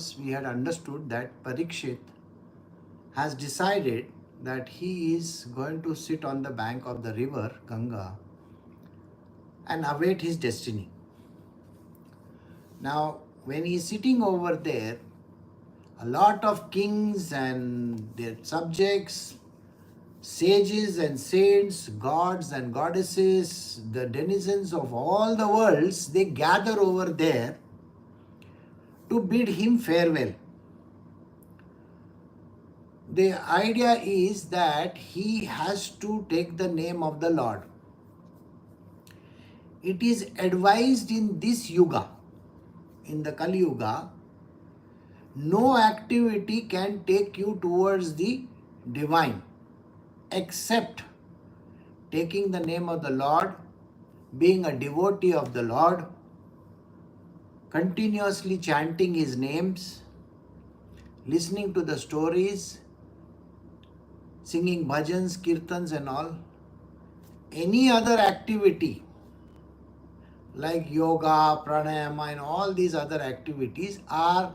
because we had understood that Parikshit has decided that he is going to sit on the bank of the river Ganga and await his destiny. Now, when he is sitting over there, a lot of kings and their subjects, sages and saints, gods and goddesses, the denizens of all the worlds, they gather over there to bid him farewell. The idea is that he has to take the name of the Lord. It is advised in this yuga, in the Kali Yuga, no activity can take you towards the divine except taking the name of the Lord, being a devotee of the Lord, continuously chanting his names, listening to the stories, singing bhajans, kirtans and all. Any other activity like yoga, pranayama and all these other activities are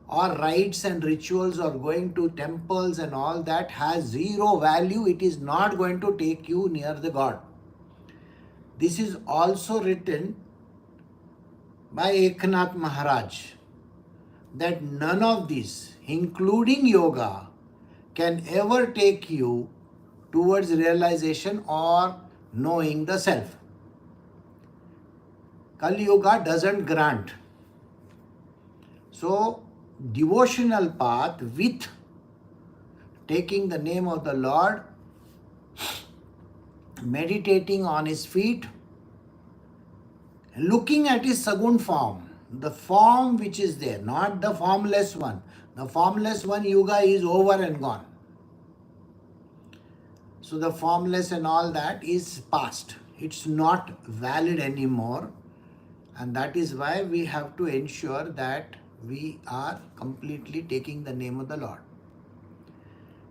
or rites and rituals or going to temples and all that has zero value. It is not going to take you near the God. This is also written by Eknath Maharaj that none of this, including yoga, can ever take you towards realization or knowing the self. Kali Yuga doesn't grant. So, devotional path with taking the name of the Lord, meditating on his feet, looking at his sagun form, the form which is there, not the formless one. The formless one, yuga, is over and gone. So the formless and all that is past. It's not valid anymore. And that is why we have to ensure that we are completely taking the name of the Lord.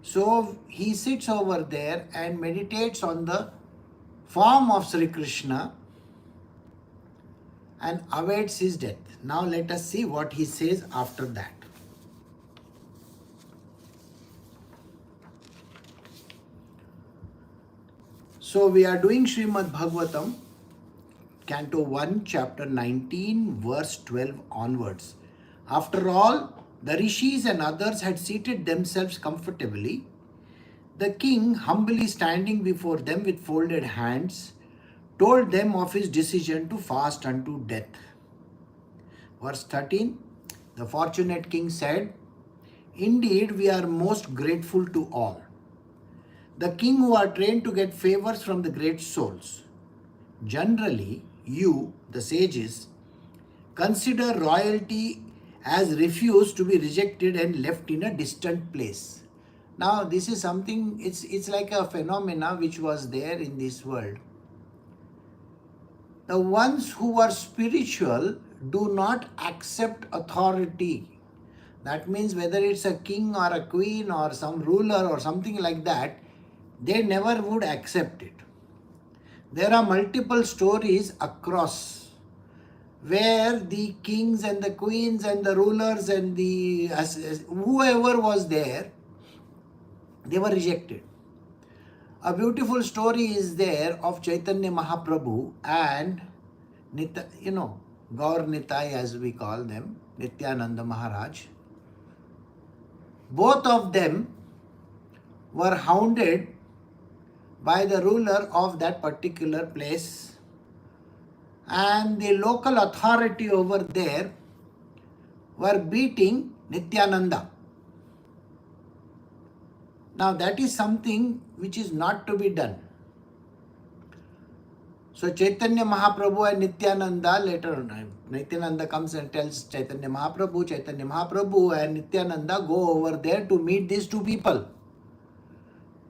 So he sits over there and meditates on the form of Sri Krishna and awaits his death. Now let us see what he says after that. So we are doing Srimad Bhagavatam, Canto 1, Chapter 19, verse 12 onwards. After all, the rishis and others had seated themselves comfortably. The king, humbly standing before them with folded hands, told them of his decision to fast unto death. Verse 13, the fortunate king said, "Indeed, we are most grateful to all. The king who are trained to get favors from the great souls. Generally, you, the sages, consider royalty as refused to be rejected and left in a distant place." Now, this is something, it's like a phenomena which was there in this world. The ones who are spiritual do not accept authority. That means whether it's a king or a queen or some ruler or something like that, they never would accept it. There are multiple stories across where the kings and the queens and the rulers and the whoever was there, they were rejected. A beautiful story is there of Chaitanya Mahaprabhu and Gaur Nitai as we call them, Nityananda Maharaj. Both of them were hounded by the ruler of that particular place, and the local authority over there were beating Nityananda. Now that is something which is not to be done. So Chaitanya Mahaprabhu and Nityananda, later on, Nityananda comes and tells Chaitanya Mahaprabhu and Nityananda go over there to meet these two people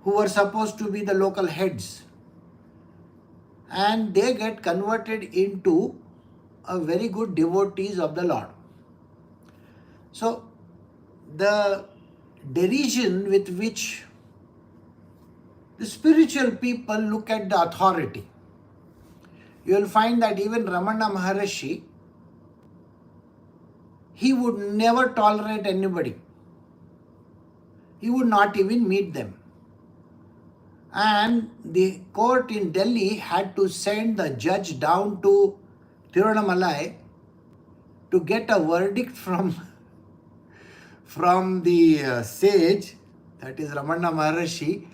who were supposed to be the local heads. And they get converted into a very good devotees of the Lord. So the derision with which the spiritual people look at the authority, you will find that even Ramana Maharshi, he would never tolerate anybody. He would not even meet them. And the court in Delhi had to send the judge down to Tiruvannamalai to get a verdict from the sage, that is Ramana Maharshi.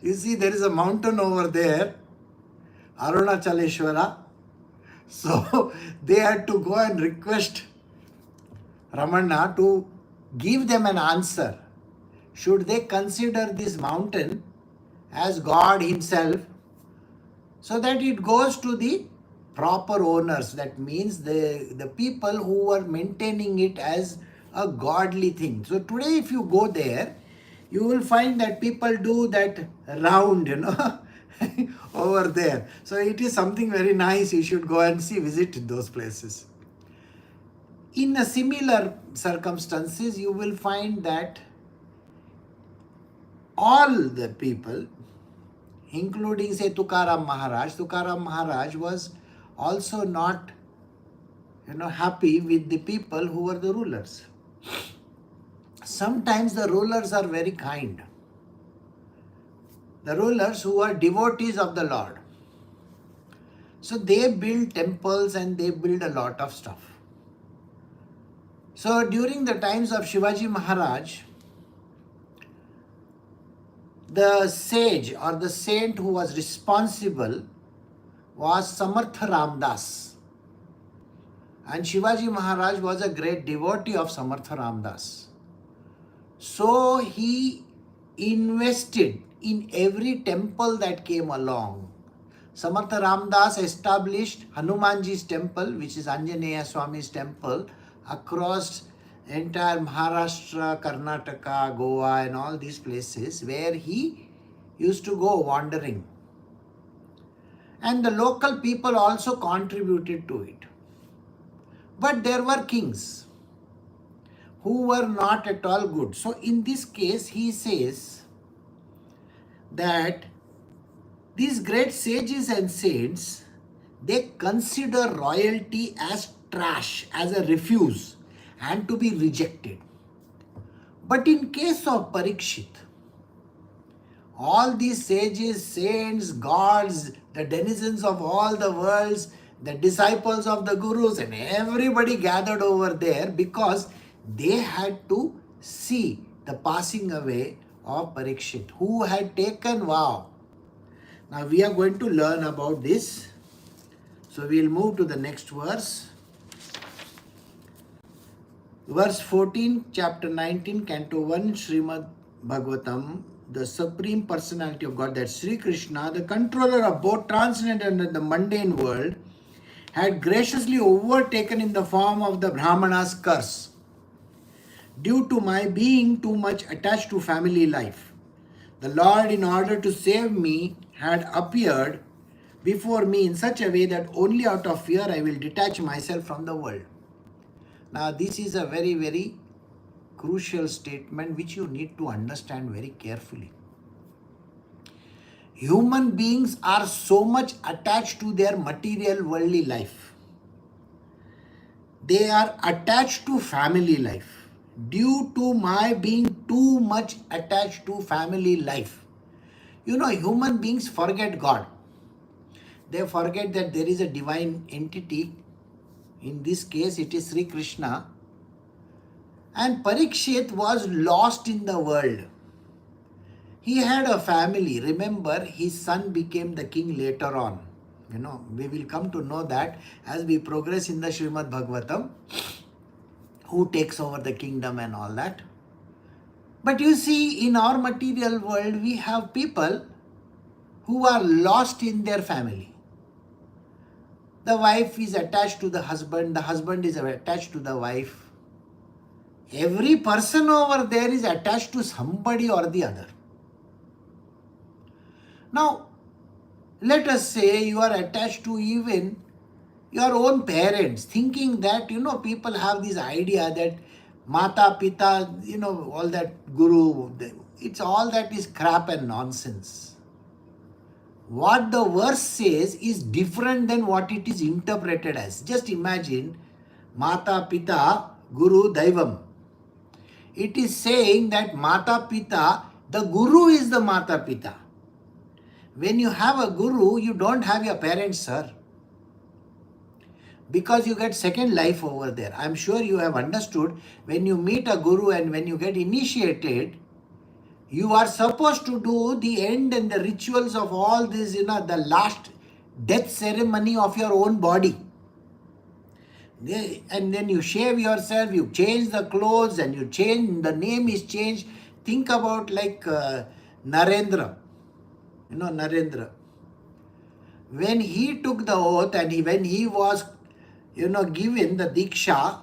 You see, there is a mountain over there, Arunachaleshwara. So they had to go and request Ramana to give them an answer. Should they consider this mountain as God himself, so that it goes to the proper owners? That means the people who are maintaining it as a godly thing. So today if you go there, you will find that people do that round, over there. So it is something very nice. You should go and visit those places. In a similar circumstances, you will find that all the people, including say Tukaram Maharaj was also not happy with the people who were the rulers. Sometimes the rulers are very kind. The rulers who are devotees of the Lord. So they build temples and they build a lot of stuff. So during the times of Shivaji Maharaj, the sage or the saint who was responsible was Samartha Ramdas. And Shivaji Maharaj was a great devotee of Samartha Ramdas. So he invested in every temple that came along. Samartha Ramdas established Hanumanji's temple, which is Anjaneya Swami's temple, across entire Maharashtra, Karnataka, Goa and all these places where he used to go wandering. And the local people also contributed to it. But there were kings who were not at all good. So in this case, he says that these great sages and saints, they consider royalty as trash, as a refuse and to be rejected. But in case of Parikshit, all these sages, saints, gods, the denizens of all the worlds, the disciples of the gurus and everybody gathered over there because they had to see the passing away of Parikshit, who had taken vow. Now we are going to learn about this. So we will move to the next verse. Verse 14, chapter 19, canto 1, Srimad Bhagavatam, the Supreme Personality of God, that Sri Krishna, the controller of both transcendental and the mundane world, had graciously overtaken in the form of the Brahmana's curse, due to my being too much attached to family life. The Lord, in order to save me, had appeared before me in such a way that only out of fear I will detach myself from the world. Now this is a very, very crucial statement which you need to understand very carefully. Human beings are so much attached to their material worldly life. They are attached to family life. Due to my being too much attached to family life. Human beings forget God. They forget that there is a divine entity. In this case, it is Sri Krishna. And Parikshit was lost in the world. He had a family. Remember, his son became the king later on. We will come to know that as we progress in the Srimad Bhagavatam, who takes over the kingdom and all that. But you see, in our material world, we have people who are lost in their family. The wife is attached to the husband is attached to the wife. Every person over there is attached to somebody or the other. Now, let us say you are attached to even your own parents, thinking that, people have this idea that Mata, Pita, all that Guru, it's all that is crap and nonsense. What the verse says is different than what it is interpreted as. Just imagine Mata Pita Guru Daivam. It is saying that Mata Pita, the Guru is the Mata Pita. When you have a Guru, you don't have your parents, sir. Because you get second life over there. I'm sure you have understood, when you meet a Guru and when you get initiated, you are supposed to do the end and the rituals of all this, the last death ceremony of your own body. And then you shave yourself, you change the clothes, and you change, the name is changed. Think about like Narendra. Narendra. When he took the oath and when he was, given the Diksha,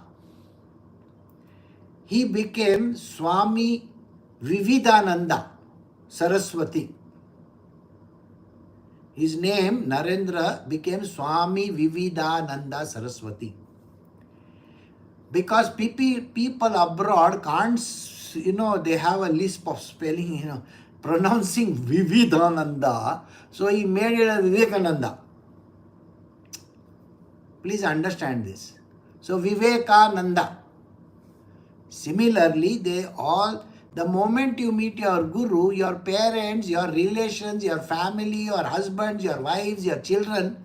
he became Swami Vividananda Saraswati. His name, Narendra, became Swami Vividananda Saraswati. Because people abroad can't, they have a lisp of spelling, pronouncing Vividananda. So he made it a Vivekananda. Please understand this. So Vivekananda. Similarly, the moment you meet your Guru, your parents, your relations, your family, your husbands, your wives, your children,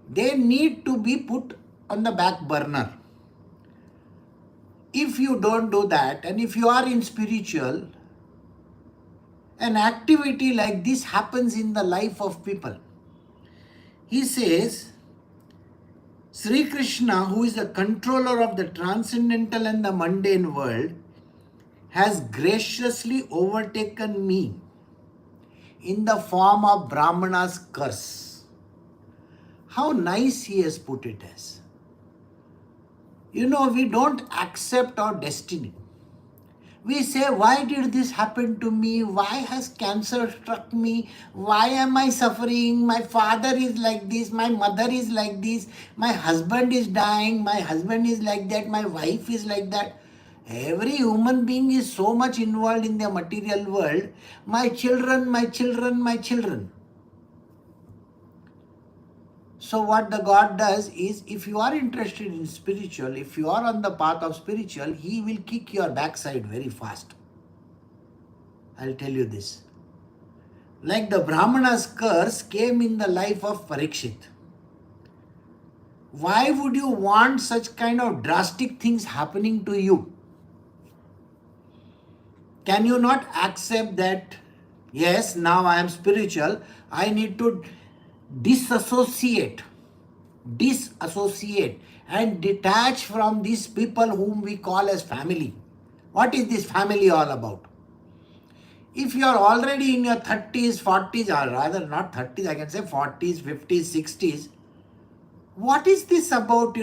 they need to be put on the back burner. If you don't do that, and if you are in spiritual, an activity like this happens in the life of people. He says, Sri Krishna, who is the controller of the transcendental and the mundane world, has graciously overtaken me in the form of Brahmana's curse. How nice he has put it as. We don't accept our destiny. We say, why did this happen to me? Why has cancer struck me? Why am I suffering? My father is like this. My mother is like this. My husband is dying. My husband is like that. My wife is like that. Every human being is so much involved in the material world. My children, my children, my children. So what the God does is, if you are interested in spiritual, if you are on the path of spiritual, He will kick your backside very fast. I'll tell you this. Like the Brahmana's curse came in the life of Parikshit. Why would you want such kind of drastic things happening to you? Can you not accept that, yes, now I am spiritual, I need to disassociate and detach from these people whom we call as family? What is this family all about? If you are already in your 30s, 40s, or rather not 30s, I can say 40s, 50s, 60s, what is this about,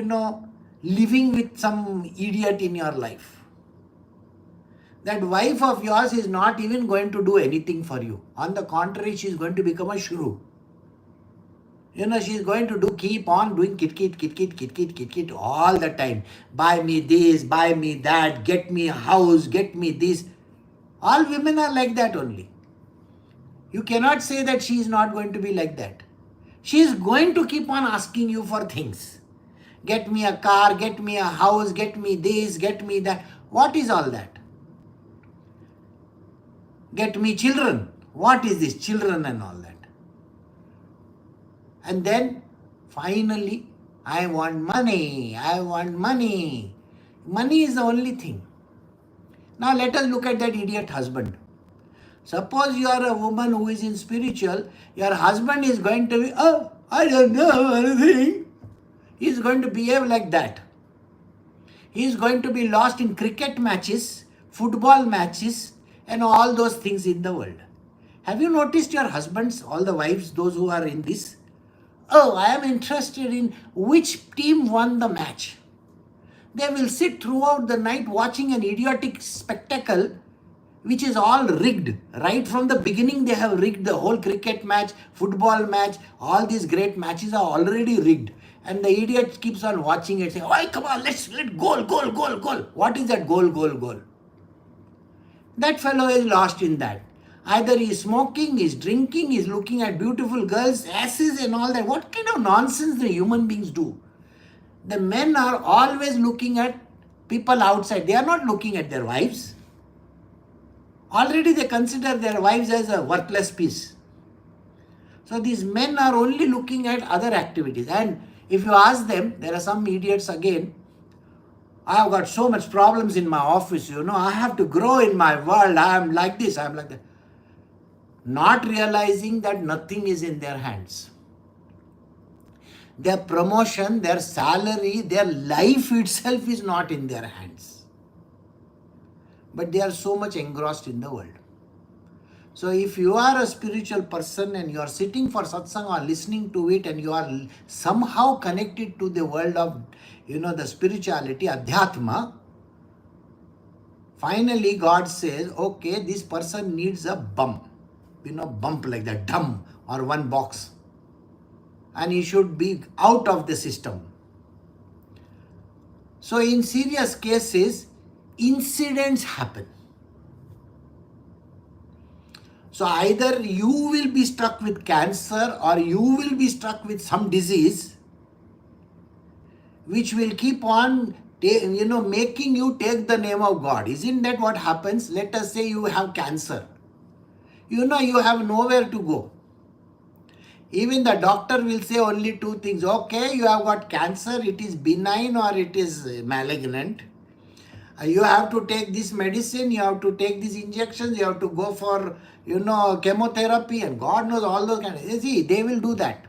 living with some idiot in your life? That wife of yours is not even going to do anything for you. On the contrary, she is going to become a shrew. She is going to keep on doing kit all the time. Buy me this, buy me that, get me a house, get me this. All women are like that only. You cannot say that she is not going to be like that. She is going to keep on asking you for things. Get me a car, get me a house, get me this, get me that. What is all that? Get me children. What is this? Children and all that. And then finally, I want money. I want money. Money is the only thing. Now let us look at that idiot husband. Suppose you are a woman who is in spiritual, your husband is going to be, I don't know anything. He is going to behave like that. He is going to be lost in cricket matches, football matches, and all those things in the world. Have you noticed your husbands, all the wives, those who are in this? I am interested in which team won the match. They will sit throughout the night watching an idiotic spectacle which is all rigged. Right from the beginning they have rigged the whole cricket match, football match, all these great matches are already rigged. And the idiot keeps on watching it saying, oh, come on, let's goal. What is that goal? That fellow is lost in that. Either he is smoking, he is drinking, he is looking at beautiful girls, asses and all that. What kind of nonsense the human beings do? The men are always looking at people outside. They are not looking at their wives. Already they consider their wives as a worthless piece. So these men are only looking at other activities. And if you ask them, there are some idiots again, I have got so much problems in my office, I have to grow in my world, I am like this, I am like that. Not realizing that nothing is in their hands. Their promotion, their salary, their life itself is not in their hands. But they are so much engrossed in the world. So if you are a spiritual person and you are sitting for satsang or listening to it and you are somehow connected to the world of, the spirituality, adhyatma, finally God says, okay, this person needs a bump like that, dum, or one box. And he should be out of the system. So in serious cases, incidents happen. So either you will be struck with cancer or you will be struck with some disease which will keep on making you take the name of God. Isn't that what happens? Let us say you have cancer. You have nowhere to go. Even the doctor will say only two things. Okay, you have got cancer, it is benign or it is malignant. You have to take this medicine, you have to take these injections, you have to go for, chemotherapy, and God knows all those kind of things. See, they will do that.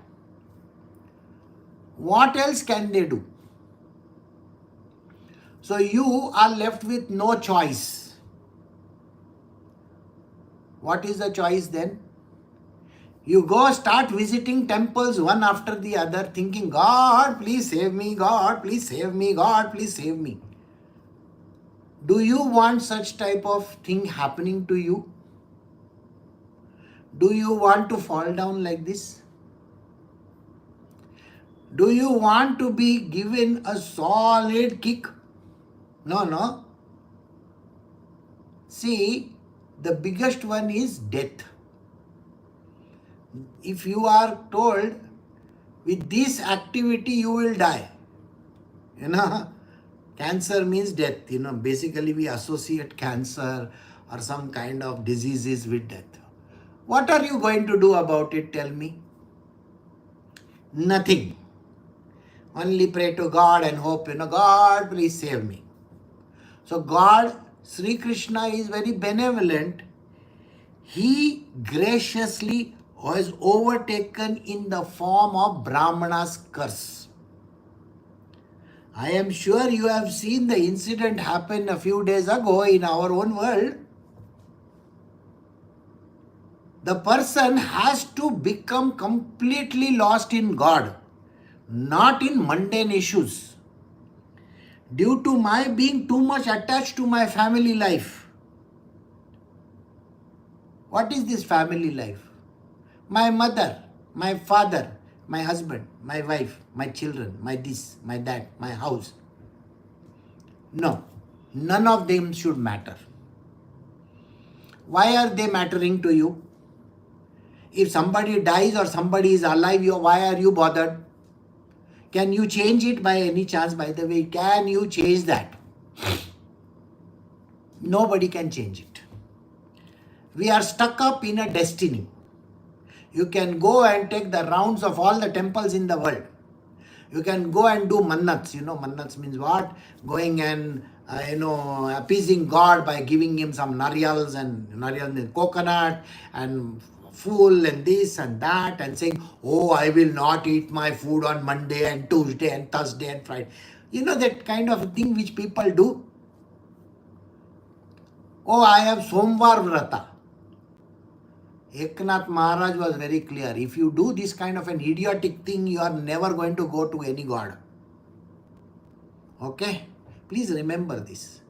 What else can they do? So you are left with no choice. What is the choice then? You go start visiting temples one after the other, thinking, God, please save me, God, please save me, God, please save me. Do you want such type of thing happening to you? Do you want to fall down like this? Do you want to be given a solid kick? No. See, the biggest one is death. If you are told, with this activity you will die, cancer means death. Basically we associate cancer or some kind of diseases with death. What are you going to do about it? Tell me. Nothing. Only pray to God and hope, God, please save me. So God, Sri Krishna is very benevolent. He graciously was overtaken in the form of Brahmana's curse. I am sure you have seen the incident happen a few days ago in our own world. The person has to become completely lost in God, not in mundane issues. Due to my being too much attached to my family life. What is this family life? My mother, my father, my husband, my wife, my children, my this, my that, my house. No, none of them should matter. Why are they mattering to you? If somebody dies or somebody is alive, why are you bothered? Can you change it by any chance? By the way, can you change that? Nobody can change it. We are stuck up in a destiny. You can go and take the rounds of all the temples in the world. You can go and do mannats. Mannats means what? Going and, appeasing God by giving him some nariyals and coconut and fool and this and that, and saying, oh, I will not eat my food on Monday and Tuesday and Thursday and Friday. That kind of thing which people do. Oh, I have Somvar Vrata. Eknath Maharaj was very clear. If you do this kind of an idiotic thing, you are never going to go to any God. Okay? Please remember this.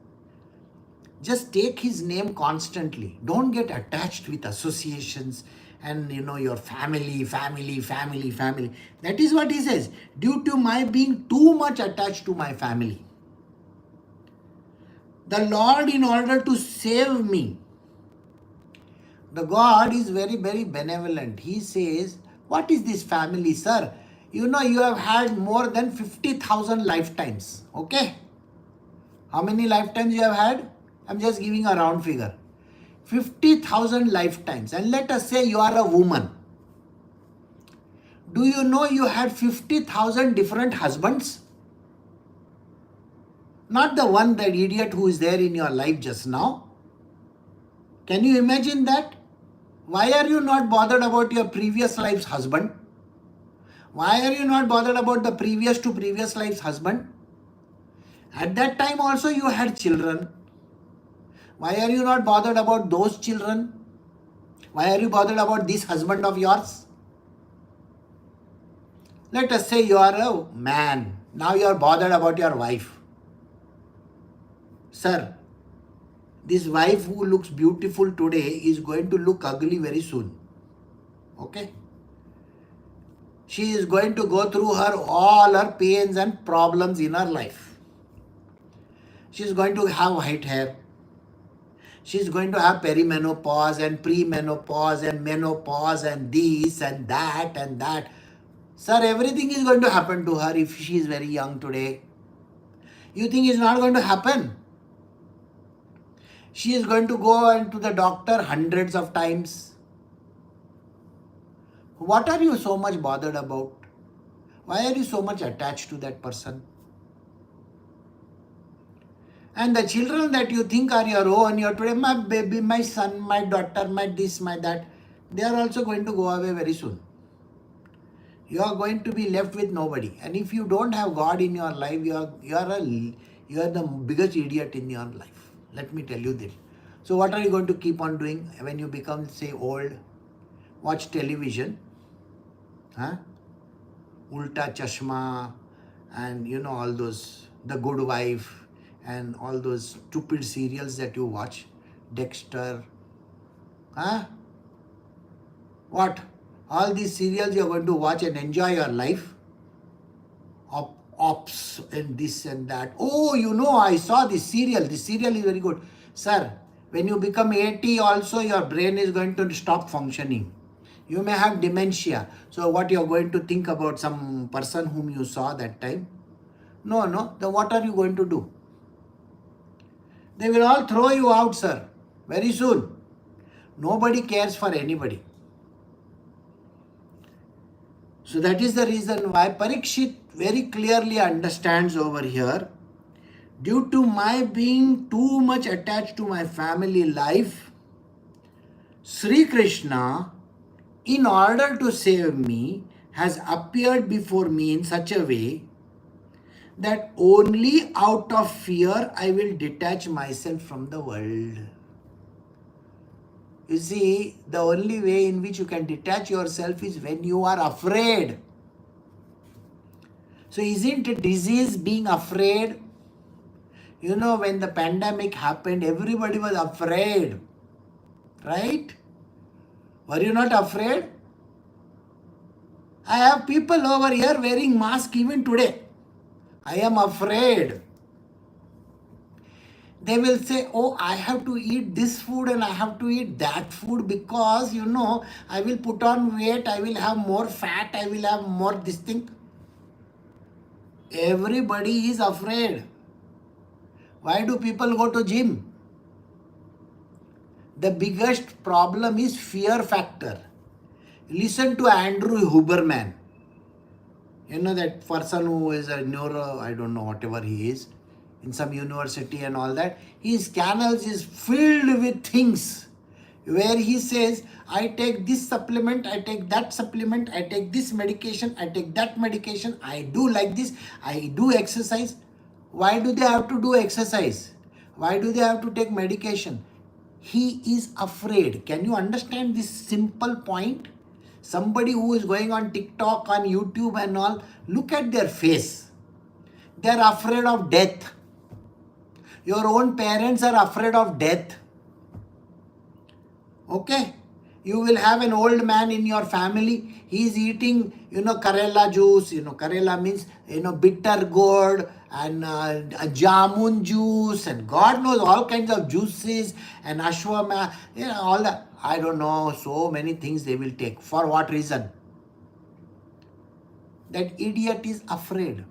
Just take his name constantly. Don't get attached with associations and your family. That is what he says. Due to my being too much attached to my family, the Lord, in order to save me, the God is very, very benevolent. He says, what is this family, sir? You have had more than 50,000 lifetimes. Okay? How many lifetimes you have had? I'm just giving a round figure. 50,000 lifetimes. And let us say you are a woman. Do you know you had 50,000 different husbands? Not the one, that idiot who is there in your life just now. Can you imagine that? Why are you not bothered about your previous life's husband? Why are you not bothered about the previous to previous life's husband? At that time also you had children. Why are you not bothered about those children? Why are you bothered about this husband of yours? Let us say you are a man. Now you are bothered about your wife. Sir, this wife who looks beautiful today is going to look ugly very soon. Okay? She is going to go through all her pains and problems in her life. She is going to have white hair. She is going to have perimenopause and premenopause and menopause and this and that and that. Sir, everything is going to happen to her if she is very young today. You think it's not going to happen? She is going to go into the doctor hundreds of times. What are you so much bothered about? Why are you so much attached to that person? And the children that you think are your own, your today, my baby, my son, my daughter, my this, my that, they are also going to go away very soon. You are going to be left with nobody. And if you don't have God in your life, you are the biggest idiot in your life. Let me tell you this. So what are you going to keep on doing when you become, say, old? Watch television. Ulta Chashma and all those, The Good Wife and all those stupid serials that you watch. Dexter. What? All these serials you are going to watch and enjoy your life. Ops and this and that. Oh, I saw this serial. This serial is very good. Sir, when you become 80 also, your brain is going to stop functioning. You may have dementia. So what you are going to think about some person whom you saw that time? No. Then what are you going to do? They will all throw you out, sir, very soon. Nobody cares for anybody. So that is the reason why Parikshit very clearly understands over here, due to my being too much attached to my family life, Sri Krishna, in order to save me, has appeared before me in such a way that only out of fear I will detach myself from the world. You see, the only way in which you can detach yourself is when you are afraid. So isn't a disease being afraid? When the pandemic happened, everybody was afraid. Right? Were you not afraid? I have people over here wearing masks even today. I am afraid. They will say, oh, I have to eat this food and I have to eat that food because, I will put on weight, I will have more fat, I will have more this thing. Everybody is afraid. Why do people go to gym? The biggest problem is fear factor. Listen to Andrew Huberman. That person who is a neuro, I don't know, whatever he is, in some university and all that. His canals is filled with things where he says, I take this supplement, I take that supplement, I take this medication, I take that medication, I do like this, I do exercise. Why do they have to do exercise? Why do they have to take medication? He is afraid. Can you understand this simple point? Somebody who is going on TikTok, on YouTube and all, look at their face. They are afraid of death. Your own parents are afraid of death. Okay? You will have an old man in your family. He is eating, Karela juice. Karela means, bitter gourd and jamun juice and God knows all kinds of juices and ashwama, all that. I don't know, so many things they will take. For what reason? That idiot is afraid.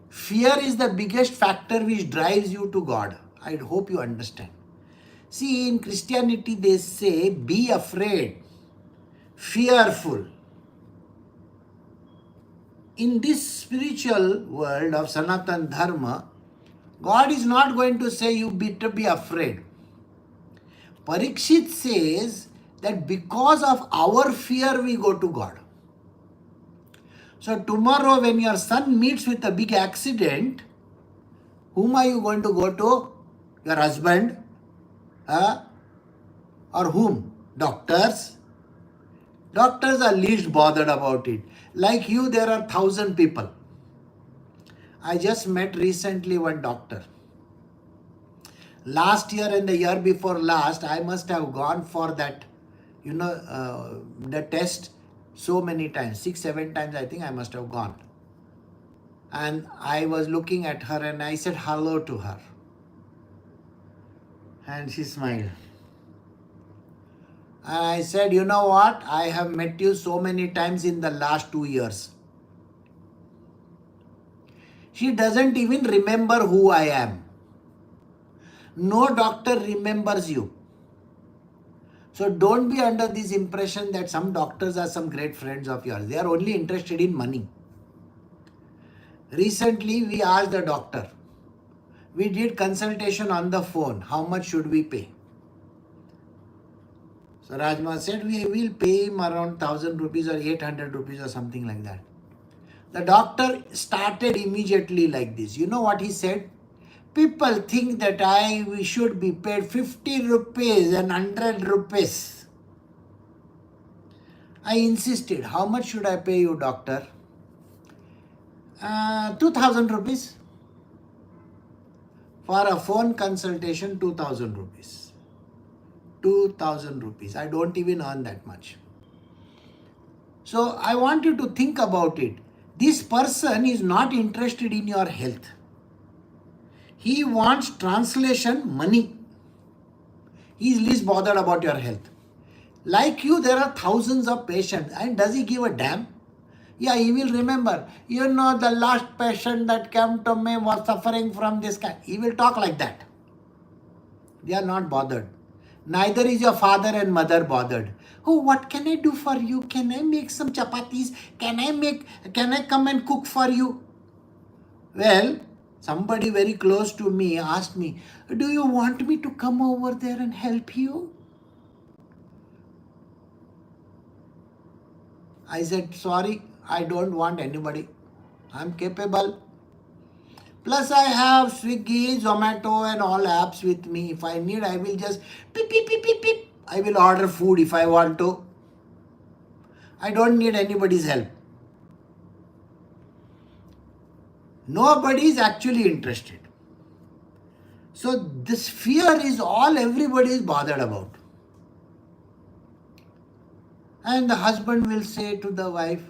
Fear is the biggest factor which drives you to God. I hope you understand. See, in Christianity they say, be afraid, fearful. In this spiritual world of Sanatan Dharma, God is not going to say you better be afraid. Parikshit says that because of our fear we go to God. So tomorrow when your son meets with a big accident, whom are you going to go to? Your husband? Or whom? Doctors? Doctors are least bothered about it. Like you, there are 1,000 people. I just met recently one doctor. Last year and the year before last, I must have gone for that, the test so many times. 6, 7 times I think I must have gone. And I was looking at her and I said hello to her. And she smiled. And I said, you know what? I have met you so many times in the last 2 years. She doesn't even remember who I am. No doctor remembers you. So don't be under this impression that some doctors are some great friends of yours. They are only interested in money. Recently, we asked the doctor. We did consultation on the phone. How much should we pay? So Rajma said, we will pay him around 1,000 rupees or 800 rupees or something like that. The doctor started immediately like this. You know what he said? People think that we should be paid 50 rupees and 100 rupees. I insisted, how much should I pay you, doctor? 2,000 rupees. For a phone consultation, 2,000 rupees. 2,000 rupees. I don't even earn that much. So I want you to think about it. This person is not interested in your health. He wants translation money. He is least bothered about your health. Like you, there are thousands of patients. And does he give a damn? Yeah, he will remember. You know, the last patient that came to me was suffering from this kind. He will talk like that. They are not bothered. Neither is your father and mother bothered. Oh, what can I do for you? Can I make some chapatis? Can I come and cook for you? Well, somebody very close to me asked me, do you want me to come over there and help you? I said, sorry, I don't want anybody. I'm capable. Plus I have Swiggy, Zomato and all apps with me. If I need, I will just beep, beep, beep, beep, beep. I will order food if I want to. I don't need anybody's help. Nobody is actually interested. So this fear is all everybody is bothered about. And the husband will say to the wife,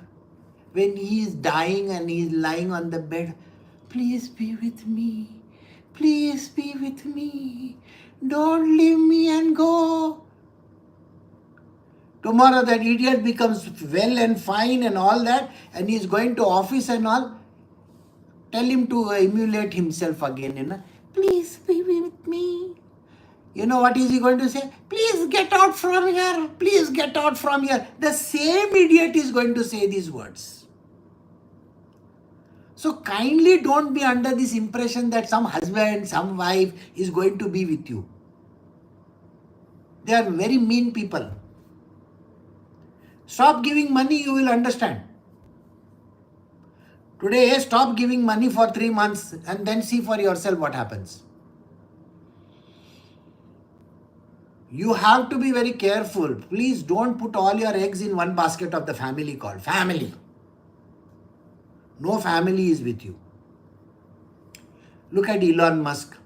when he is dying and he is lying on the bed, please be with me. Please be with me. Don't leave me and go. Tomorrow that idiot becomes well and fine and all that, and he is going to office and all. Tell him to emulate himself again. Please be with me. You know what is he going to say? Please get out from here. Please get out from here. The same idiot is going to say these words. So kindly don't be under this impression that some husband, some wife is going to be with you. They are very mean people. Stop giving money, you will understand. Today, stop giving money for 3 months and then see for yourself what happens. You have to be very careful. Please don't put all your eggs in one basket of the family called family. No family is with you. Look at Elon Musk.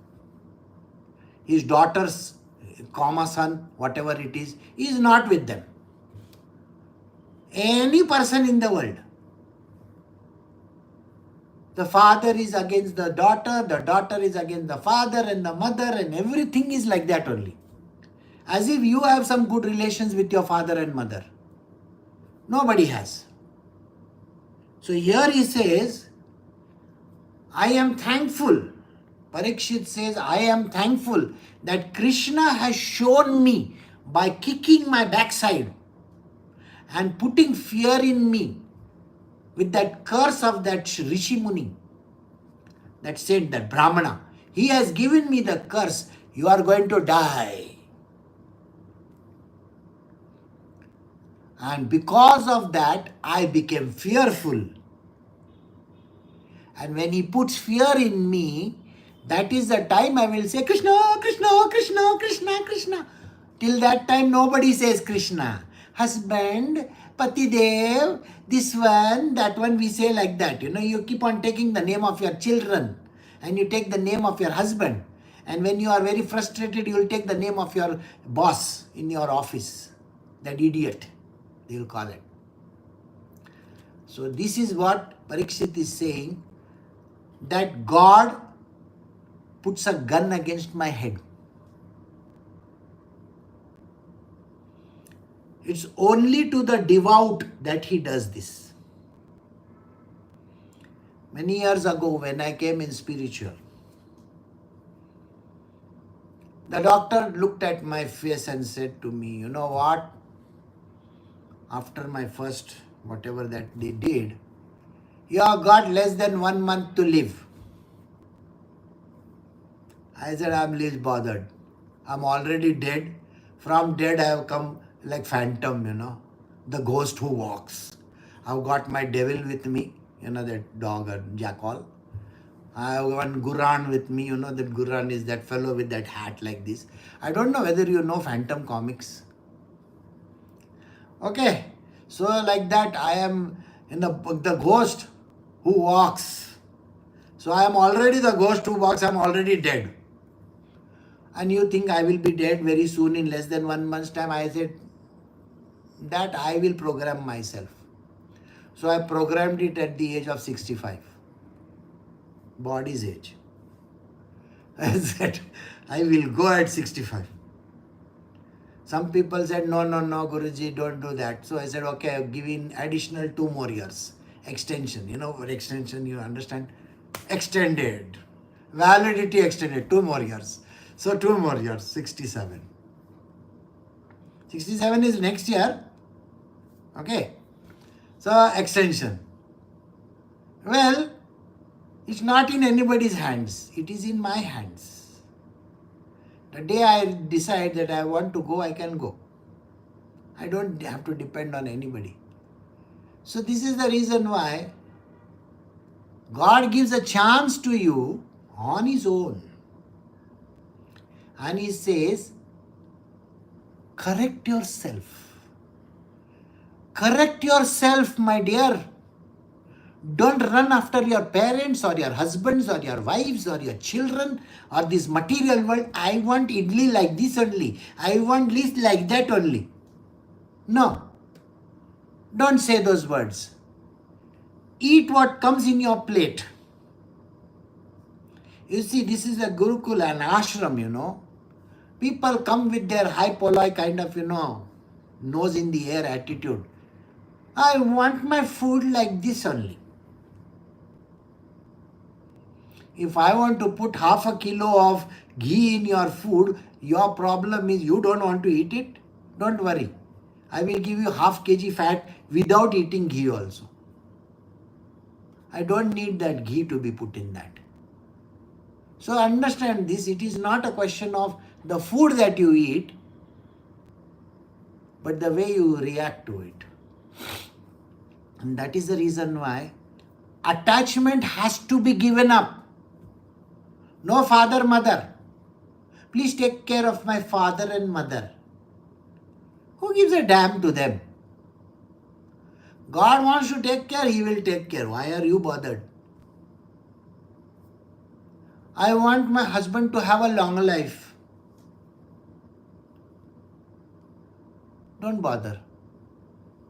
His daughter's, son, whatever it is not with them. Any person in the world. The father is against the daughter is against the father and the mother, and everything is like that only. As if you have some good relations with your father and mother. Nobody has. So here he says, I am thankful. Parikshit says, I am thankful that Krishna has shown me by kicking my backside and putting fear in me with that curse of that Rishi Muni, that saint, that Brahmana. He has given me the curse, you are going to die. And because of that, I became fearful. And when he puts fear in me, that is the time I will say, Krishna, Krishna, Krishna, Krishna, Krishna. Till that time, nobody says Krishna. Husband, Patidev, this one, that one, we say like that. You keep on taking the name of your children and you take the name of your husband. And when you are very frustrated, you will take the name of your boss in your office. That idiot, they will call it. So this is what Parikshit is saying, that God puts a gun against my head. It's only to the devout that he does this. Many years ago, when I came in spiritual, the doctor looked at my face and said to me, you know what? After my first, whatever that they did, you have got less than 1 month to live. I said, I'm least bothered. I'm already dead. From dead, I have come like phantom, the ghost who walks. I've got my devil with me, that dog or jackal. I have one Guran with me, that Guran is that fellow with that hat like this. I don't know whether you know Phantom comics. Okay, so like that, I am in the ghost who walks. So I am already the ghost who walks, I am already dead. And you think I will be dead very soon in less than 1 month's time. I said that I will program myself. So I programmed it at the age of 65. Body's age. I said, I will go at 65. Some people said, no, Guruji, don't do that. So I said, okay, I've given additional 2 more years. Extension, for extension, you understand? Extended. Validity extended, 2 more years. So 2 more years, 67. 67 is next year. Okay. So extension. Well, it's not in anybody's hands. It is in my hands. The day I decide that I want to go, I can go. I don't have to depend on anybody. So this is the reason why God gives a chance to you on His own. And He says, correct yourself. Correct yourself, my dear. Don't run after your parents or your husbands or your wives or your children or this material world. I want idli like this only. I want this like that only. No. Don't say those words. Eat what comes in your plate. You see, this is a Gurukula, an ashram, People come with their high polite kind of, nose in the air attitude. I want my food like this only. If I want to put half a kilo of ghee in your food, your problem is you don't want to eat it. Don't worry. I will give you half kg fat without eating ghee also. I don't need that ghee to be put in that. So understand this, it is not a question of the food that you eat, but the way you react to it. And that is the reason why attachment has to be given up. No father, mother. Please take care of my father and mother. Who gives a damn to them? God wants to take care, He will take care. Why are you bothered? I want my husband to have a long life. Don't bother.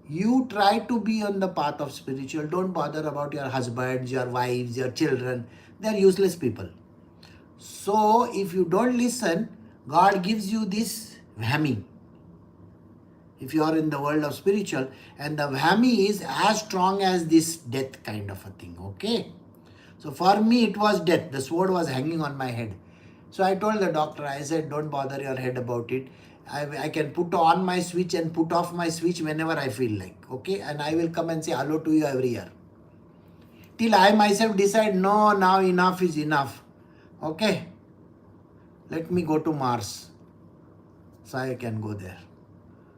You try to be on the path of spiritual. Don't bother about your husbands, your wives, your children. They are useless people. So if you don't listen, God gives you this whammy. if you are in the world of spiritual, and the whammy is as strong as this death kind of a thing, okay? So for me, it was death. The sword was hanging on my head. So I told the doctor, I said, don't bother your head about it. I can put on my switch and put off my switch whenever I feel like, okay? And I will come and say hello to you every year. Till I myself decide, no, now enough is enough. Okay? Let me go to Mars. So I can go there.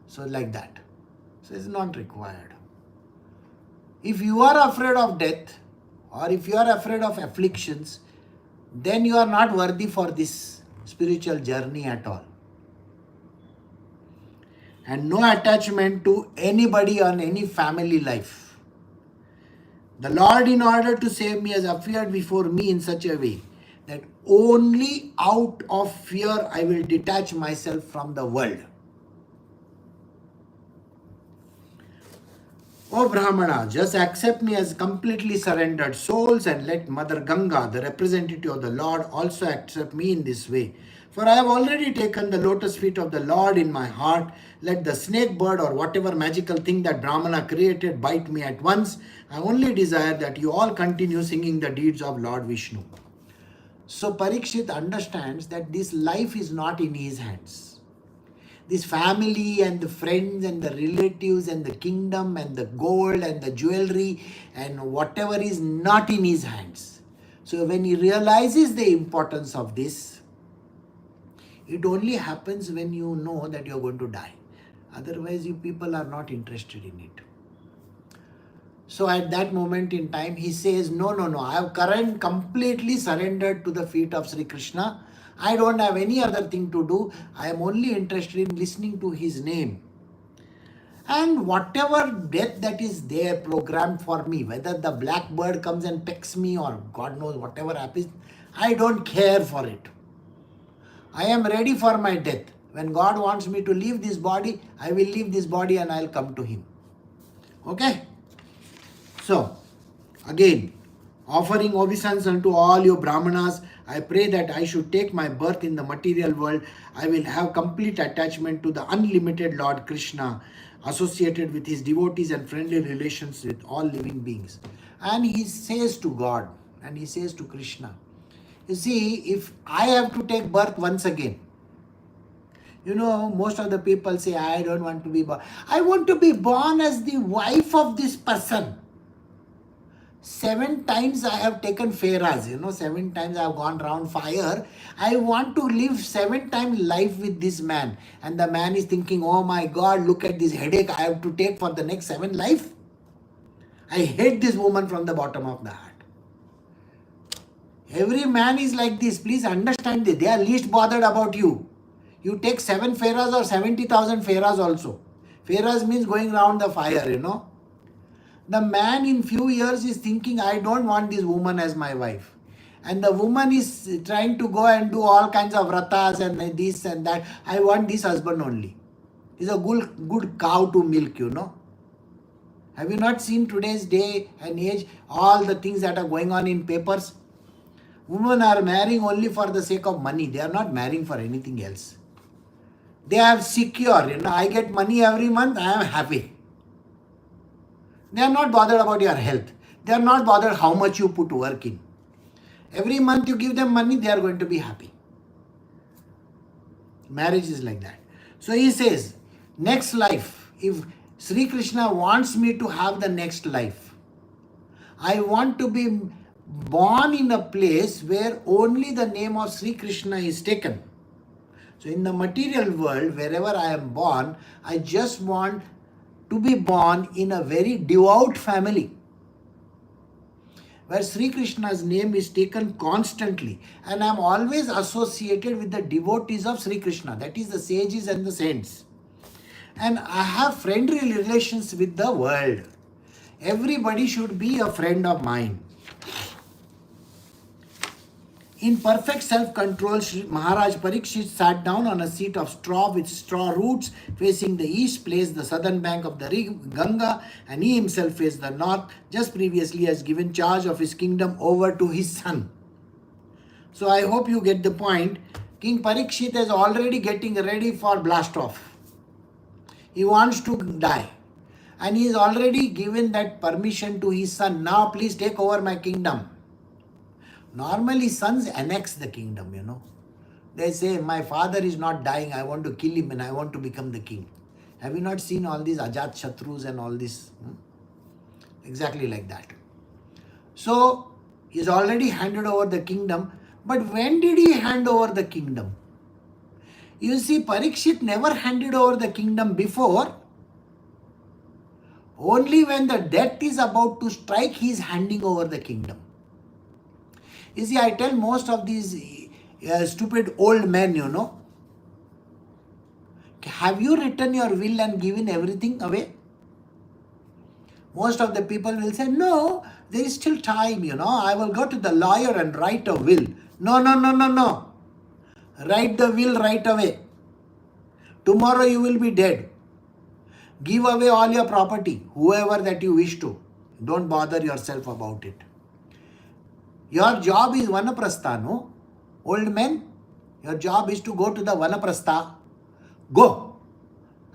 So like that. So it's not required. If you are afraid of death, or if you are afraid of afflictions, then you are not worthy for this spiritual journey at all. And no attachment to anybody or any family life. The Lord, in order to save me, has appeared before me in such a way that only out of fear I will detach myself from the world. O Brahmana, just accept me as completely surrendered souls and let Mother Ganga, the representative of the Lord, also accept me in this way. For I have already taken the lotus feet of the Lord in my heart. Let the snake bird or whatever magical thing that Brahmana created bite me at once. I only desire that you all continue singing the deeds of Lord Vishnu. So Parikshit understands that this life is not in his hands. This family and the friends and the relatives and the kingdom and the gold and the jewelry and whatever is not in his hands. So when he realizes the importance of this, it only happens when you know that you are going to die. Otherwise, you people are not interested in it. So at that moment in time, he says, no, I have completely surrendered to the feet of Sri Krishna. I don't have any other thing to do. I am only interested in listening to his name. And whatever death that is there programmed for me, whether the black bird comes and pecks me or God knows whatever happens, I don't care for it. I am ready for my death. When God wants me to leave this body, I will leave this body and I will come to him. Okay? So, again, offering obeisance unto all you Brahmanas, I pray that I should take my birth in the material world. I will have complete attachment to the unlimited Lord Krishna, associated with his devotees and friendly relations with all living beings. And he says to God, and he says to Krishna, you see, if I have to take birth once again, you know, most of the people say, I don't want to be born. I want to be born as the wife of this person. 7 times I have taken fairas, 7 times I have gone round fire. I want to live 7 times life with this man. And the man is thinking, oh my God, look at this headache I have to take for the next 7 life. I hate this woman from the bottom of the heart. Every man is like this. Please understand this. They are least bothered about you. You take 7 fairas or 70,000 fairas also. Fairas means going round the fire, The man in few years is thinking, I don't want this woman as my wife. And the woman is trying to go and do all kinds of vratas and this and that. I want this husband only. He's a good cow to milk, Have you not seen today's day and age, all the things that are going on in papers? Women are marrying only for the sake of money. They are not marrying for anything else. They have secure, I get money every month, I am happy. They are not bothered about your health. They are not bothered how much you put work in. Every month you give them money, they are going to be happy. Marriage is like that. So he says, next life, if Sri Krishna wants me to have the next life, I want to be born in a place where only the name of Sri Krishna is taken. So in the material world, wherever I am born, I just want to be born in a very devout family where Sri Krishna's name is taken constantly, and I am always associated with the devotees of Sri Krishna, that is the sages and the saints. And I have friendly relations with the world. Everybody should be a friend of mine. In perfect self-control, Maharaj Parikshit sat down on a seat of straw with straw roots facing the east, placed the southern bank of the Ganga, and he himself faced the north. Just previously has given charge of his kingdom over to his son. So I hope you get the point. King Parikshit is already getting ready for blast off. He wants to die. And he is already given that permission to his son. Now please take over my kingdom. Normally sons annex the kingdom, They say, my father is not dying, I want to kill him and I want to become the king. Have you not seen all these Ajat Shatrus and all this? Exactly like that. So, he's already handed over the kingdom. But when did he hand over the kingdom? You see, Parikshit never handed over the kingdom before. Only when the death is about to strike, he is handing over the kingdom. You see, I tell most of these stupid old men, have you written your will and given everything away? Most of the people will say, no, there is still time, I will go to the lawyer and write a will. No. Write the will right away. Tomorrow you will be dead. Give away all your property, whoever that you wish to. Don't bother yourself about it. Your job is Vanaprastha, no? Old men, your job is to go to the Vanaprastha. Go.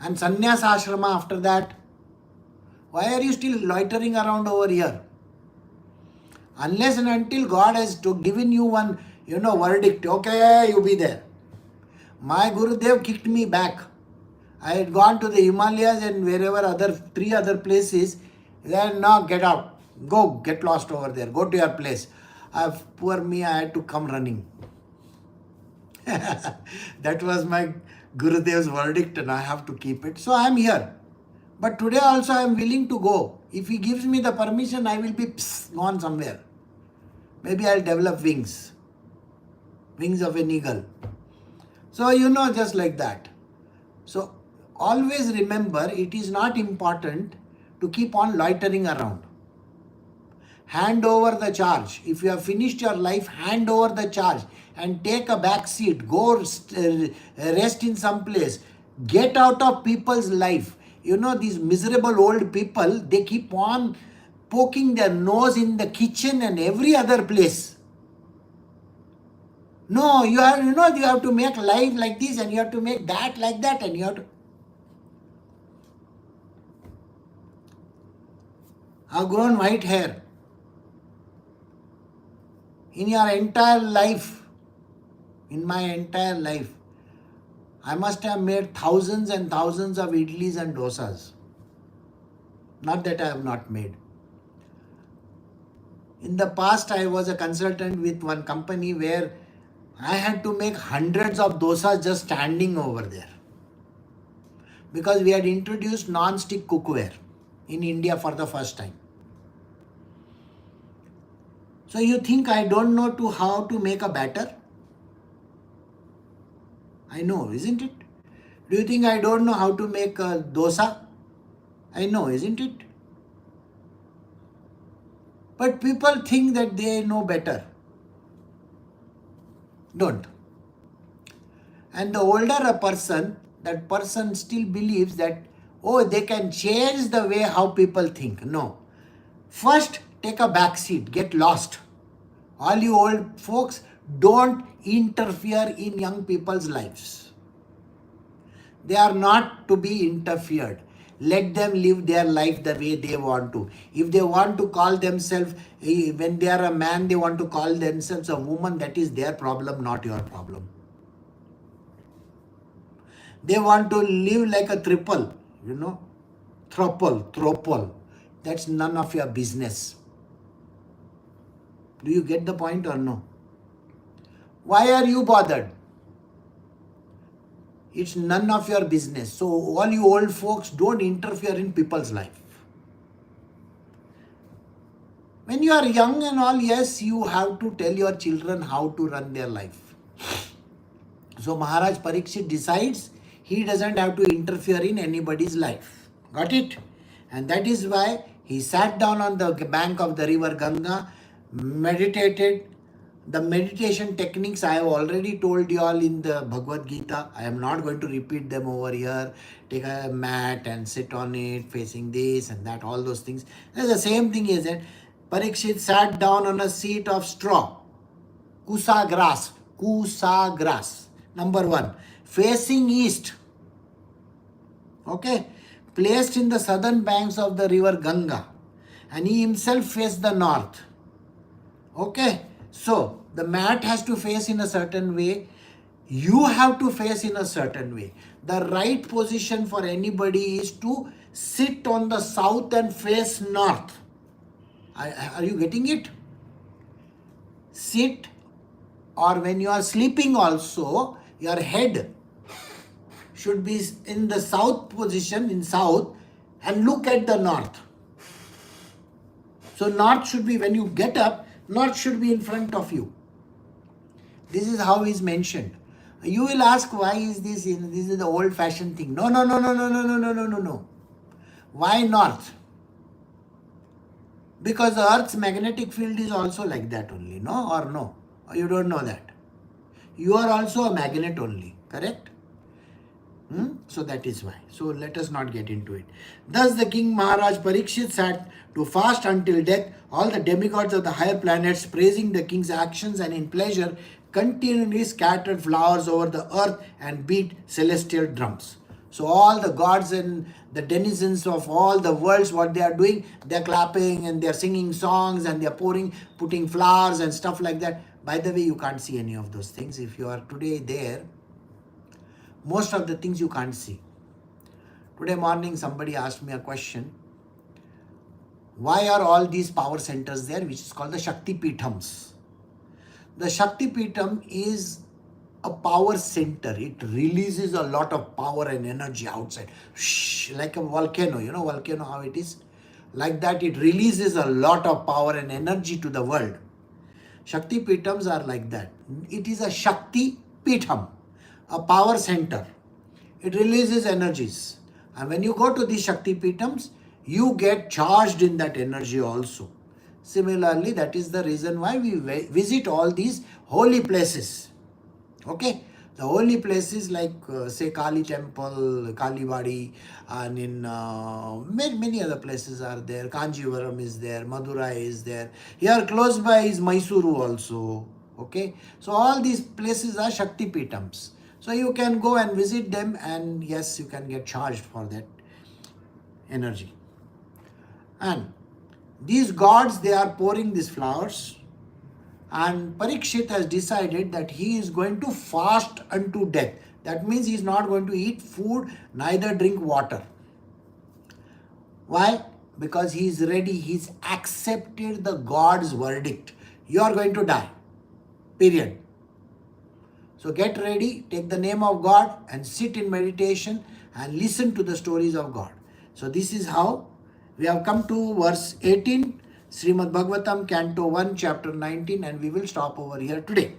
And sannyas ashrama after that. Why are you still loitering around over here? Unless and until God has given you one, verdict. Okay, you be there. My Gurudev kicked me back. I had gone to the Himalayas and wherever three other places. Then now get out. Go, get lost over there. Go to your place. Poor me, I had to come running. That was my Gurudev's verdict and I have to keep it. So I am here. But today also I am willing to go. If he gives me the permission, I will be gone somewhere. Maybe I will develop wings. Wings of an eagle. So just like that. So always remember, it is not important to keep on loitering around. Hand over the charge. If you have finished your life, hand over the charge and take a back seat. Go rest in some place. Get out of people's life. These miserable old people, they keep on poking their nose in the kitchen and every other place. No, you have to make life like this and you have to make that like that and you have to... I've grown white hair. In your entire life, in my entire life, I must have made thousands and thousands of idlis and dosas. Not that I have not made. In the past, I was a consultant with one company where I had to make hundreds of dosas just standing over there. Because we had introduced non-stick cookware in India for the first time. So you think I don't know how to make a batter? I know, isn't it? Do you think I don't know how to make a dosa? I know, isn't it? But people think that they know better. Don't. And the older a person, that person still believes that, they can change the way how people think. No. First, take a back seat, get lost. All you old folks, don't interfere in young people's lives. They are not to be interfered. Let them live their life the way they want to. If they want to call themselves, when they are a man, they want to call themselves a woman, that is their problem, not your problem. They want to live like a triple, thropal. That's none of your business. Do you get the point or no? Why are you bothered? It's none of your business. So all you old folks, don't interfere in people's life. When you are young and all, yes, you have to tell your children how to run their life. So Maharaj Parikshit decides he doesn't have to interfere in anybody's life. Got it? And that is why he sat down on the bank of the river Ganga, meditated. The meditation techniques I have already told you all in the Bhagavad Gita. I am not going to repeat them over here. Take a mat and sit on it, facing this and that, all those things. It's the same thing, is it? Parikshit sat down on a seat of straw. Kusa grass. Number one. Facing east. Okay, placed in the southern banks of the river Ganga, and he himself faced the north. Okay, so the mat has to face in a certain way. You have to face in a certain way. The right position for anybody is to sit on the south and face north. Are you getting it? Sit, or when you are sleeping also, your head should be in the south position, in south, and look at the north. So north should be, when you get up, north should be in front of you. This is how is mentioned. You will ask, why is this? This is the old fashioned thing. No. Why north? Because the earth's magnetic field is also like that only, no? Or no? Or you don't know that? You are also a magnet only, correct? So that is why. So let us not get into it. Thus the king Maharaj Parikshit sat to fast until death. All the demigods of the higher planets, praising the king's actions and in pleasure, continually scattered flowers over the earth and beat celestial drums. So all the gods and the denizens of all the worlds, what they are doing, they are clapping and they are singing songs and they are putting flowers and stuff like that. By the way, you can't see any of those things. If you are today there, most of the things you can't see. Today morning, somebody asked me a question. Why are all these power centers there, which is called the Shakti Peethams? The Shakti Peetham is a power center. It releases a lot of power and energy outside. Like a volcano, you know volcano how it is? Like that, it releases a lot of power and energy to the world. Shakti Peethams are like that. It is a Shakti Peetham, a power center. It releases energies. And when you go to these Shakti Peethams, you get charged in that energy also. Similarly, that is the reason why we visit all these holy places. Okay? The holy places like say Kali Temple, Kali Badi, and in many other places are there. Kanjivaram is there, Madurai is there. Here close by is Mysuru also. Okay? So all these places are Shakti Peethams. So you can go and visit them, and yes, you can get charged for that energy. And these gods, they are pouring these flowers, and Parikshit has decided that he is going to fast unto death. That means he is not going to eat food, neither drink water. Why? Because he is ready. He's accepted the God's verdict. You are going to die. Period. So get ready, take the name of God and sit in meditation and listen to the stories of God. So this is how we have come to verse 18, Srimad Bhagavatam, Canto 1, Chapter 19, and we will stop over here today.